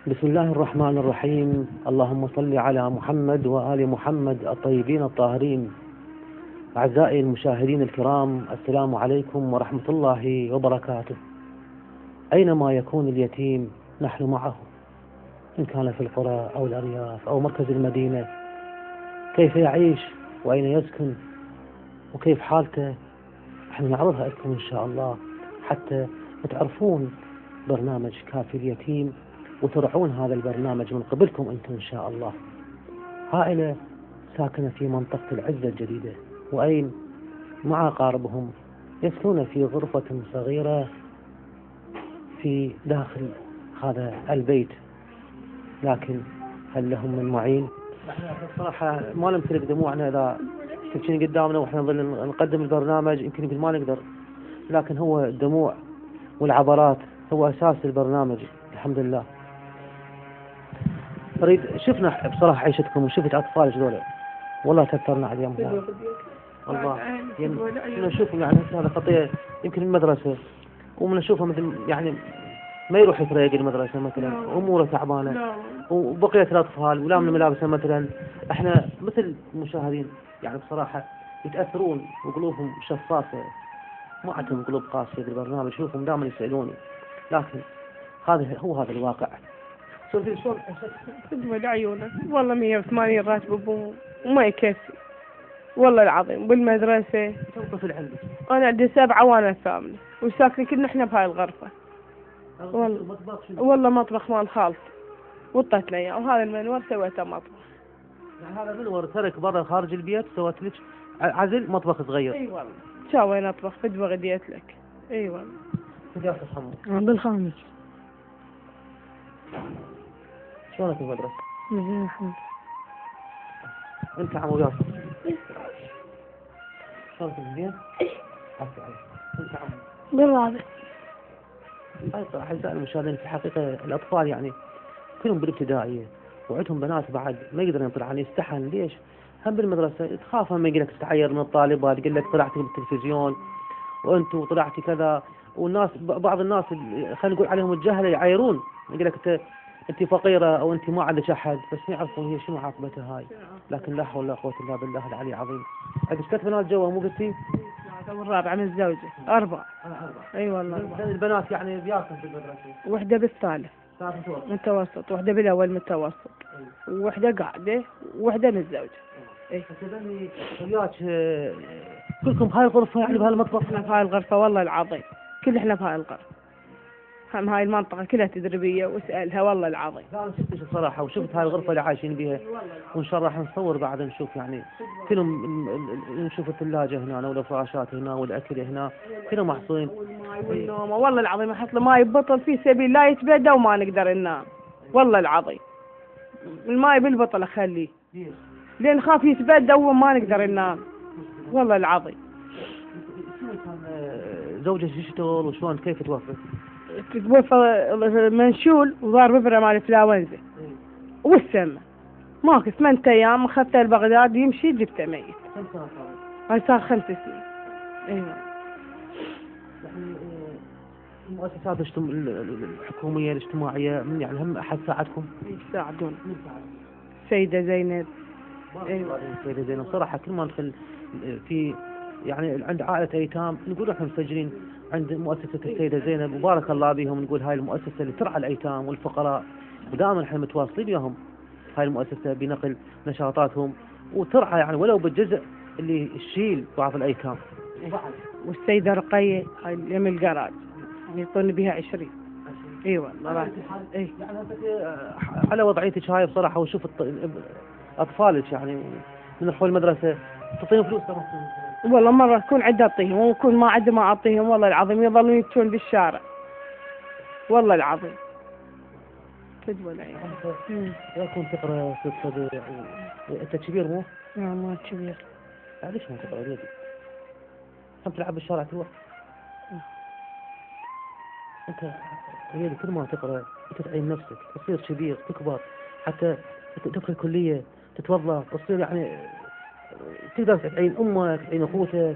بسم الله الرحمن الرحيم. اللهم صل على محمد وآل محمد الطيبين الطاهرين. أعزائي المشاهدين الكرام، السلام عليكم ورحمة الله وبركاته. أينما يكون اليتيم نحن معه، إن كان في القرى أو الأرياف أو مركز المدينة. كيف يعيش وأين يسكن وكيف حالته، نحن نعرضها لكم إن شاء الله حتى تعرفون برنامج كافي اليتيم وترعون هذا البرنامج من قبلكم أنتم إن شاء الله. عائلة ساكنة في منطقة العزة الجديدة، وأين مع أقاربهم يسكنون في غرفة صغيرة في داخل هذا البيت، لكن هل لهم من معين؟ احنا بصراحة ما نمتلك دموعنا إذا تبكين قدامنا واحنا نظل نقدم البرنامج، يمكن يقول ما نقدر، لكن هو الدموع والعبرات هو أساس البرنامج. الحمد لله. شفنا بصراحة عيشتكم وشفت أطفال ذولا، والله تأثرنا عليهم والله. كنا نشوفهم يعني هذا خطية، يمكن المدرسة ومن نشوفهم مثل يعني ما يروح يتريق المدرسة مثلا، أموره تعبانة، وبقية الأطفال ولا من ملابسه مثلا. احنا مثل المشاهدين يعني بصراحة يتأثرون وقلوبهم شفافة، ما عندهم قلوب قاسية بالبرنامج. شوفهم دائما يسألوني، لكن هذا الواقع. شوفي شلون تدمع عيونك والله. 180 راتب ابوه وما يكفي والله العظيم. بالمدرسة كم طفل عندك؟ انا عندي 7 وانا الثامنة، وساكنين كلنا احنا بهاي الغرفة. والله مطبخ مال خالتي وطيتنا اياه، وهذا المنور سويته مطبخ. يعني هذا منور ترك برا خارج البيت، سويت لك عزل مطبخ صغير. اي والله سوينا مطبخ فدوة غديت لك. اي والله. كيف يا حمو؟ بالخامس. شلونك المدرسة؟ زين الحمد. انت عمو ياسر شلونك زين؟ عفوا عليك. انت عمو؟ بالرابع. هاي أعزائي المشاهدين، في الحقيقة الأطفال يعني كلهم بالابتدائية، وعندهم بنات بعد ما يقدرون يطلعون، يستحن. ليش؟ هم بالمدرسة تخاف ما يقول لك تتعير من الطالبات، يقول لك طلعتي بالتلفزيون وانتوا طلعتي كذا. والناس بعض الناس خلينا نقول عليهم الجهلة يعايرون، يقول لك انت فقيرة او انت ما عندك احد، بس ما يعرفون هي شنو عاقبتها هاي. لكن لا حول ولا قوة الا بالله العلي العظيم. عندك 3 بنات جوا مو قلتي؟ والرابعة من الزوجة 4. اي والله. البنات يعني بياكم في المدرسة؟ وحدة بالثالث متوسط، وحدة بالأول متوسط، ووحدة قاعدة، ووحدة من الزوجة. اي فتبني وياك كلكم بهاي الغرفة يعني بهالمطبخ؟ احنا بهاي الغرفة والله العظيم، كل احنا بهاي الغرفة. هم هاي المنطقة كلها تدريبية واسألها والله العظيم. لا أنا شفتش الصراحة، وشفت هاي الغرفة اللي عايشين بيها، وإن شاء الله راح نصور بعد نشوف يعني كلهم، نشوف الثلاجة هنا والفراشات هنا والأكل هنا كلهم محصورين. والنوم والله العظيم احط له ماي ببطل في سبيل لا يتبدى وما نقدر ننام. والله العظيم الماي بالبطل اخليه لين خاف يتبدى وما نقدر ننام. والله العظيم. شنو كان زوجك يشتغل وشلون كيف توفى؟ توفى منشول وضار ببرة مال الفلاونزا والسمة. ماكو 8 أيام أخذته لبغداد يمشي جبته ميت. كم سنة صار؟ هاي صار 5 سنين. ايوه. يعني المؤسسات الحكومية الاجتماعية من يعني هم أحد ساعدكم؟ يساعدون. سيدة زينب. ايوه سيدة زينب. صراحة كل ما ندخل في يعني عند عائلة أيتام نقول احنا مسجلين عند مؤسسة السيدة زينب، وبارك الله بهم. نقول هاي المؤسسة اللي ترعى الأيتام والفقراء، ودائما احنا متواصلين وياهم. هاي المؤسسة بنقل نشاطاتهم وترعى يعني ولو بالجزء اللي يشيل بعض الأيتام. والسيدة رقية هاي يم الجراج يعطوني بها 20. اي والله. اي يعني على وضعيتك هاي بصراحة، وشوف أطفالك يعني من يروحون المدرسة تعطيهم فلوس ترى؟ والله مرة تكون عندي أعطيهم، ويكون ما عندي ما أعطيهم. والله العظيم يظلون يبكون بالشارع. والله العظيم. تدول عيال. يكون تقرأ في الصدر. أنت كبير مو؟ لا ما كبير. ليش ما تقرأ ليدي؟ كم تلعب بالشارع تروح؟ أنت ليدي كل ما تقرأ أنت تعين نفسك، تصير كبير تكبر، حتى تدخل كلية تتوظف، تصير يعني تقدر تعين أمك تعين أخوتك.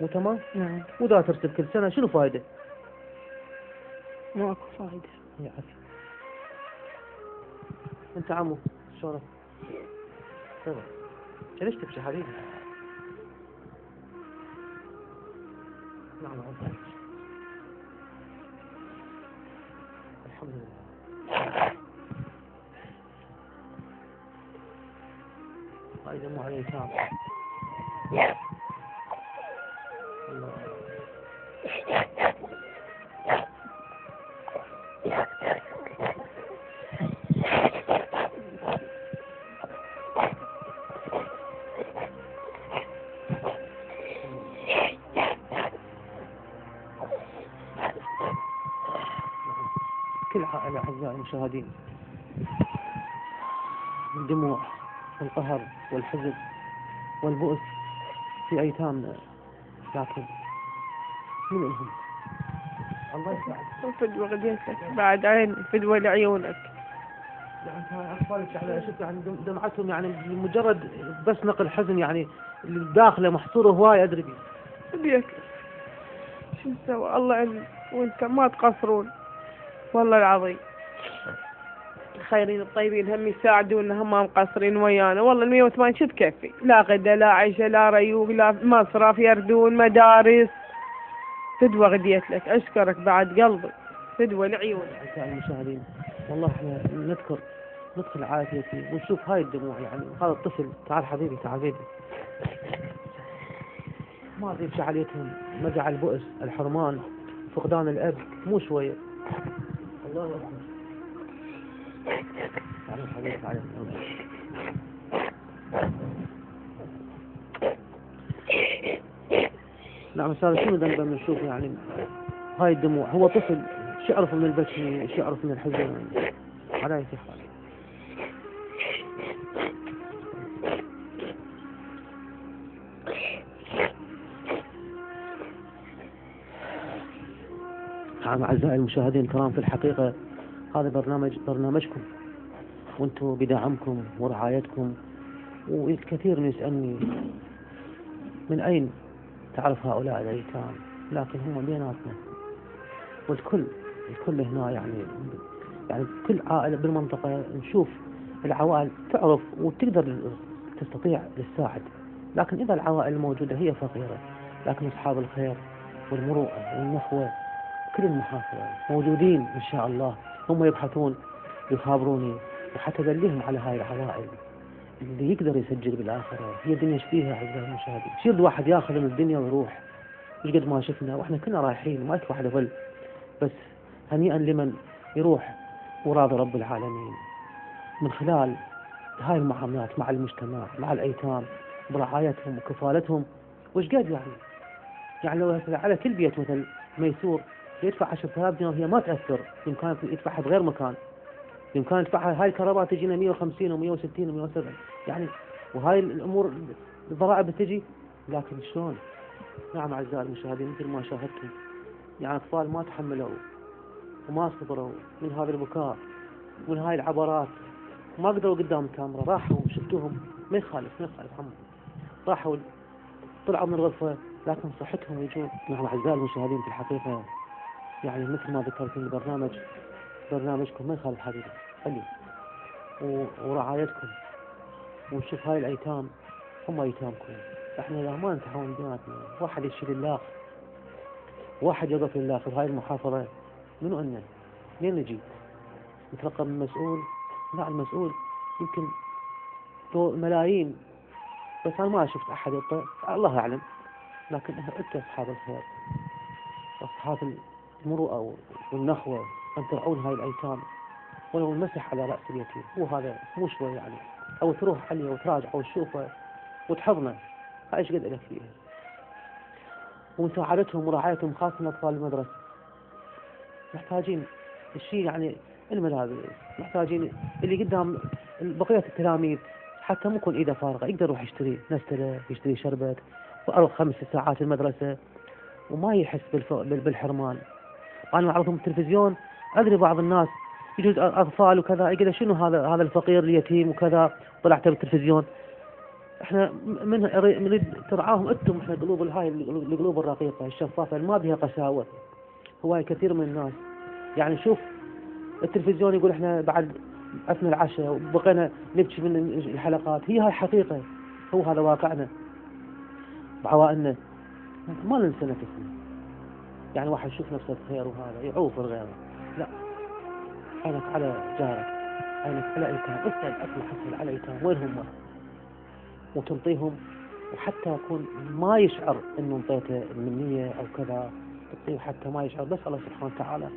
مو تمام؟ نعم. وإذا ترسل كل سنة شنو فايدة؟ ماكو فايدة. يا عفي. انت عمو شلونك؟ طيب ليش تبكي حبيبي؟ نعم عزيز الحمد لله. هاي دموع الأيتام. الله. كل عائلة أعزائي المشاهدين الدموع والقهر والحزن والبؤس في أيتامنا، لكن من هم؟ الله يساعدك. فدوة غديتك بعد عين، فدوة لعيونك. يعني هاي أطفالك يعني شفت يعني دمعتهم يعني مجرد بس نقل حزن يعني داخله محصوره هواي أدري بيه. بديك شو نسوي؟ الله علم، وانت ما تقصرون والله العظيم. الخيرين الطيبين هم يساعدونا، هم ما مقصرين ويانا والله. 180 شو تكفي؟ لا غدا لا عشاء لا ريوق لا مصرف يردون مدارس. فدوة غديت لك، أشكرك بعد قلبي، فدوة لعيونك. أعزائي المشاهدين والله احنا ندخل عائلة يتيم ونشوف هاي الدموع يعني هذا الطفل. تعال حبيبي تعال بيبي. ما أدري بشعليتهم مجع البؤس الحرمان فقدان الأب مو شوية. الله أكبر. تعال حبيبي تعال. نعم أستاذ شنو ذنبه من نشوف يعني هاي الدموع؟ هو طفل شو يعرف من البكي، شو يعرف من الحزن على أي حال. نعم أعزائي المشاهدين الكرام، في الحقيقة هذا برنامجكم وانتم بدعمكم ورعايتكم. والكثير من يسألني من أين تعرف هؤلاء الأيتام، لكن هم بيناتنا والكل هنا يعني كل عائلة بالمنطقة نشوف العوائل تعرف وتقدر تستطيع تساعد. لكن إذا العوائل الموجودة هي فقيرة، لكن أصحاب الخير والمروءة والنخوة كل المحافظة موجودين إن شاء الله. هم يبحثون يخابروني وحتى دليهم على هاي العوائل اللي يقدر يسجل بالآخرة. هي الدنيا ايش فيها أعزائي المشاهدين؟ يصير واحد ياخذ من الدنيا ويروح. مش قد ما شفنا واحنا كنا رايحين ما واحد يظل، بس هنيئا لمن يروح وراضي رب العالمين من خلال هاي المعاملات مع المجتمع مع الأيتام برعايتهم وكفالتهم. وش قد يعني لو على كل بيت مثل ميسور يدفع 10,000 دينار هي ما تأثر. بإمكانه يدفعها بغير مكان، بإمكانه يدفعها. هاي الكهرباء تجينا 150 و160 و170 يعني، وهاي الأمور الضرائب تجي. لكن شلون؟ نعم أعزائي المشاهدين مثل ما شاهدتم يعني أطفال ما تحملوا وما صبروا من هذا البكاء ومن هاي العبرات، ما قدروا قدام الكاميرا. راحوا شفتوهم ما يخالف هم راحوا طلعوا من الغرفة، لكن صحتهم يجون. نعم أعزائي المشاهدين في الحقيقة يعني مثل ما ذكرت في برنامجكم ما يخالف حبيبي خلي ورعايتكم. ونشوف هاي الأيتام هم أيتامكم. احنا إذا ما نتعاون بيناتنا، واحد يشيل الله واحد يقف لله في هاي المحافظة، منو أنه لين نجي نترقب من المسؤول؟ لا المسؤول يمكن له ملايين، بس أنا ما شفت أحد يطلع الله أعلم. لكن أنت أصحاب الخير أصحاب المروءة والنخوة أن ترعون هاي الأيتام ولو المسح على رأس اليتيم. هو هذا مو شوي يعني، أو تروح عليه وتراجع وتشوفه وتحضنه. هاي ايش قد لك فيها. ومساعدتهم ورعايتهم خاصة أطفال المدرسة محتاجين الشيء يعني الملابس، محتاجين اللي قدام بقية التلاميذ حتى مو يكون إيده فارغة يقدر يروح يشتري نستله يشتري شربت وأرض 5 ساعات المدرسة وما يحس بالحرمان. أنا معرضهم بالتلفزيون أدري بعض الناس يجوز أطفال وكذا يقول شنو هذا الفقير اليتيم وكذا طلعته بالتلفزيون. احنا نريد ترعاهم انتم. احنا قلوب القلوب الرقيقة الشفافة ما بها قساوة. هواي كثير من الناس يعني شوف التلفزيون يقول احنا بعد أثناء العشاء وبقينا نبكي من الحلقات. هي هاي حقيقة، هو هذا واقعنا بعوائلنا. ما ننسى نفسنا، يعني واحد يشوف نفسه بخير وهذا يعوف غيره، لا، عينك على جارك، عينك على ايتام، اسال اكل حصل على ايتام وين هم، وتنطيهم، وحتى يكون ما يشعر انه انطيته المنية او كذا، تعطيه حتى ما يشعر، بس الله سبحانه وتعالى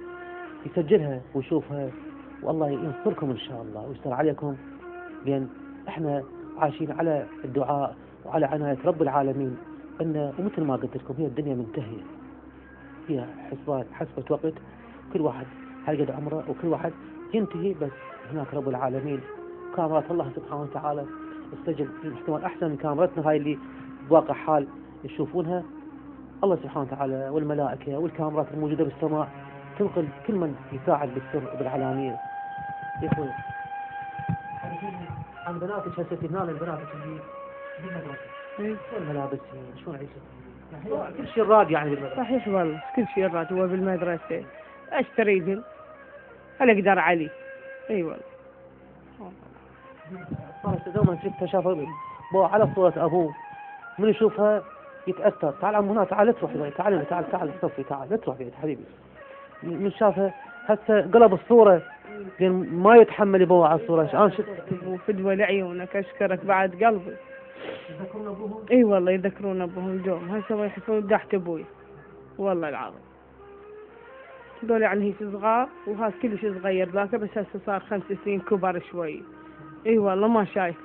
يسجلها ويشوفها، والله ينصركم ان شاء الله ويستر عليكم، لان احنا عايشين على الدعاء وعلى عناية رب العالمين. ان ومثل ما قلت لكم هي الدنيا منتهية، فيها حسبة وقت، كل واحد هيقعد عمره وكل واحد ينتهي، بس هناك رب العالمين كاميرات الله سبحانه وتعالى تسجل احتمال احسن من كاميراتنا هاي اللي بواقع حال يشوفونها. الله سبحانه وتعالى والملائكة والكاميرات الموجودة بالسماء تنقل كل من يساعد بالسر وبالعلانية. يا اخوي عن بناتك هسه هنا البناتك اللي بالمدرسة شلون ملابسهم شلون عيشتهم، كل شيء راد يعني بالمدرسة. صحيح والله كل شيء راد هو بالمدرسة، اشتري ذل هل اقدر عليه. اي والله صارت دوما شفتها شافها على صورة ابوه، من يشوفها يتأثر، تعال عمو هنا، تعال تروح، تعال صفي، تعال لا تروح بيت حبيبي، من شافها هسه قلب الصورة لأن ما يتحمل يبوع على الصورة. أنا شفت وفدوى لعيونك، أشكرك بعد قلبي. يذكرون أبوهم؟ إي والله يذكرون أبوهم دوم، هسه يحفون تحت أبوي والله العظيم. هذول يعني هيك صغار وهذا كلش صغير ذاك، بس هسه صار 5 سنين كبر شوي. إي والله ما شايفه.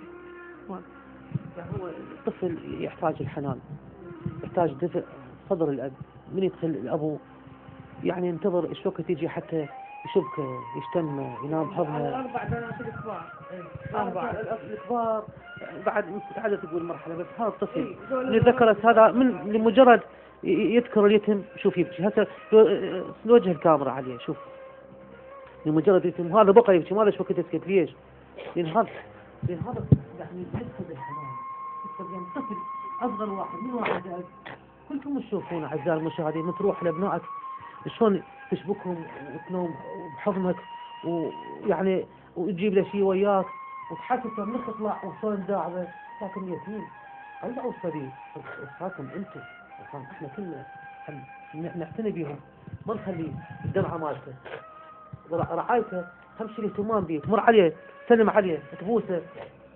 يعني هو الطفل يحتاج الحنان، يحتاج دفء صدر الأب، من يدخل الأبو يعني ينتظر ايش وقت يجي حتى يشبكه يشتمه ينام بحضنه. 4 بنات الكبار. 4 الكبار بعد قاعدة تقول مرحلة، بس هذا الطفل اللي ذكرت هذا من لمجرد يذكر اليتم شوف يبكي. هسه وجه الكاميرا عليه شوف، لمجرد يتم هذا بقى يبكي، ما له وقت يسكت. ليش؟ لأن هذا يعني يدخل بالحنان، يدخل يعني طفل أصغر واحد من واحد كلكم تشوفون أعزائي المشاهدين، من تروح لأبنائك شلون تشبكهم وتنوم بحضنك ويعني وتجيب له شيء وياك وتحسسه من تطلع وشلون داعبه، لكن يتيم طلعوا السبيل وصاكم انتم، احنا كلنا نعتني بهم، ما نخليه الدمعه مالته رعايته، اهم شيء الاهتمام به، تمر عليه تسلم عليه تبوسه،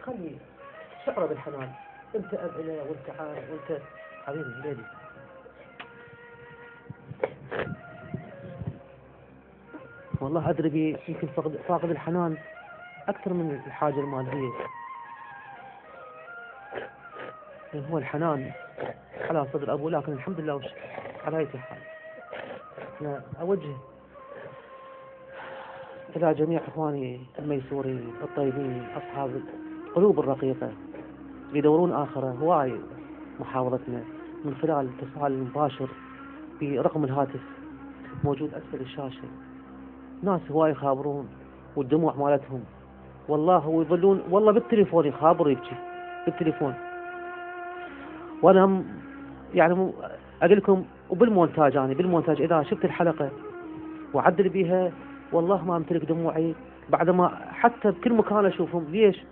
خليه شعره بالحنان، انت اب له وانت عارف وانت حبيبي ليلي. والله أدري بي يمكن فاقد الحنان أكثر من الحاجة المادية، لأن هو الحنان على صدر أبوه، لكن الحمد لله على أي حال أنا أوجه إلى جميع إخواني الميسورين الطيبين أصحاب القلوب الرقيقة اللي يدورون آخرة، هواي محاولتنا من خلال الاتصال المباشر برقم الهاتف موجود أسفل الشاشة. ناس هواي يخابرون والدموع مالتهم والله ويظلون والله بالتليفون يخابر يبكي بالتليفون، وانا يعني اقول لكم وبالمونتاج، يعني بالمونتاج اذا شفت الحلقه وعدل بيها والله ما امتلك دموعي بعدما حتى بكل مكان اشوفهم. ليش؟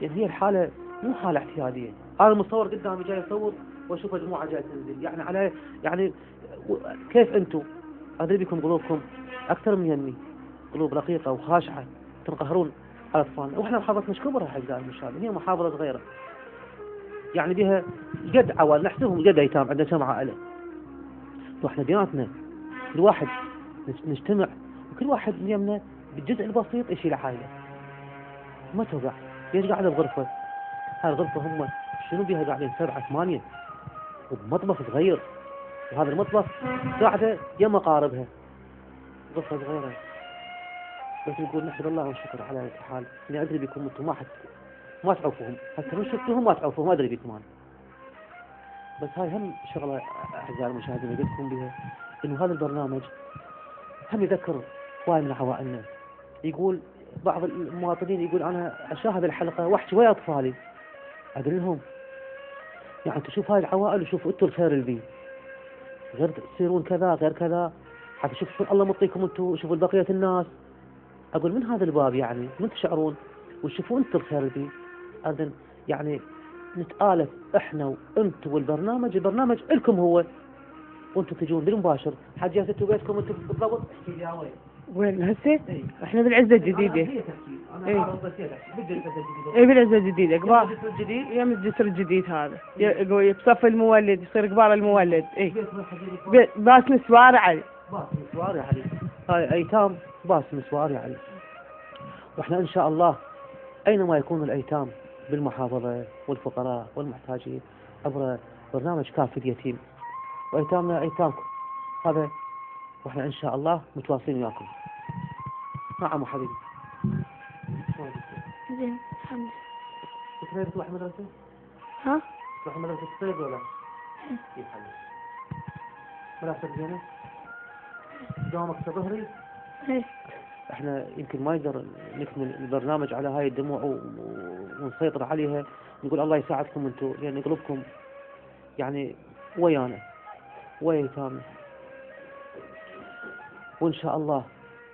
يعني هي الحاله مو حاله اعتياديه، انا مصور قدامي جاي اصور واشوف دموعه جايه تنزل، يعني على يعني كيف انتم ادري بكم قلوبكم اكثر من يمي، قلوب رقيقه وخاشعه تنقهرون على اطفالنا، واحنا محافظتنا ايش كبرها اعزائي المشاهدين، هي محافظه صغيره يعني بها قد عوائل نحسبهم قد ايتام، عندنا كم عائله، واحنا بيناتنا كل واحد نجتمع وكل واحد من يمنا بالجزء البسيط يشيل عائله ما توقع. ليش قاعده بغرفه؟ هاي الغرفه هم شنو بيها قاعدين 7 8 وبمطبخ صغير، وهذا المطبخ قاعده يم اقاربها، غرفه صغيره. بس نقول نحمد الله والشكر على الحال اني ادري بكم انتم ما تعوفوهم، حتى لو شفتوهم ما تعوفوهم، ما ادري بكم انا. بس هاي هم شغله اعزائي المشاهدين اقول لكم بها، انه هذا البرنامج هم يذكر هواي من عوائلنا. يقول بعض المواطنين يقول انا اشاهد الحلقه واحكي ويا اطفالي، اقول لهم يعني تشوف هاي العوائل وشوفوا انتم الخير اللي بيه، غير تصيرون كذا غير كذا، حتى شوف شو الله مطيكم انتم، شوفوا بقيه الناس أقول من هذا الباب يعني من تشعرون وتشوفون أنت الخير ذي أذن يعني نتآلف إحنا وأنت والبرنامج. البرنامج لكم هو، وأنتم تجون بالمباشر. حاجة أنتوا بيتكم أنتم بالضبط احكي لي وين؟ وين هسه؟ إيه. احنا بالعزة الجديدة. أنا إيه. عارف بس بدي العزة الجديدة. ايه بالعزة الجديدة قبال الجسر الجديد. يوم الجسر الجديد هذا بصف المولد يصير قبال المولد. ايه بيت روح حجيلي. باس نسوار علي. باس مسوار يا علي. هاي أيتام باس مسوار يا علي. وإحنا إن شاء الله أينما يكون الأيتام بالمحافظة والفقراء والمحتاجين عبر برنامج كافل يتيم، وأيتامنا أيتامكم هذا، وإحنا إن شاء الله متواصلين وياكم. نعم حبيبي. زين الحمد لله. تريد تروح مدرسة؟ ها؟ تروح مدرسة الصيد ولا؟ كيف حبيبي؟ مدرسة زينة؟ دوامك ظهري؟ ايه. احنا يمكن ما نقدر نكمل البرنامج على هاي الدموع ونسيطر عليها. نقول الله يساعدكم انتم، لان قلوبكم يعني ويانا ويا ايتامنا، وان شاء الله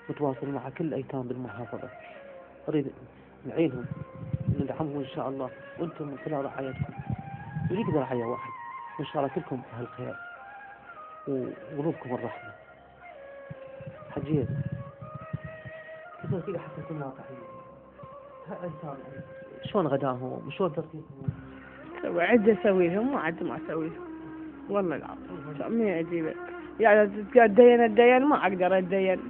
متواصل مع كل الايتام بالمحافظه. نريد نعينهم ندعمهم ان شاء الله، وانتم من خلال رعايتكم وليك رعايه واحد ان شاء الله كلكم اهل خير وقلوبكم الرحمه. حجيت كيف كذا حتى كنا واقعيين. هالايتام شلون غداهم وشلون ترتيبهم؟ سوي عدة اسوي لهم وعد ما اسوي لهم والله العظيم. مين اجيبه يعني الدين ما اقدر اتدين.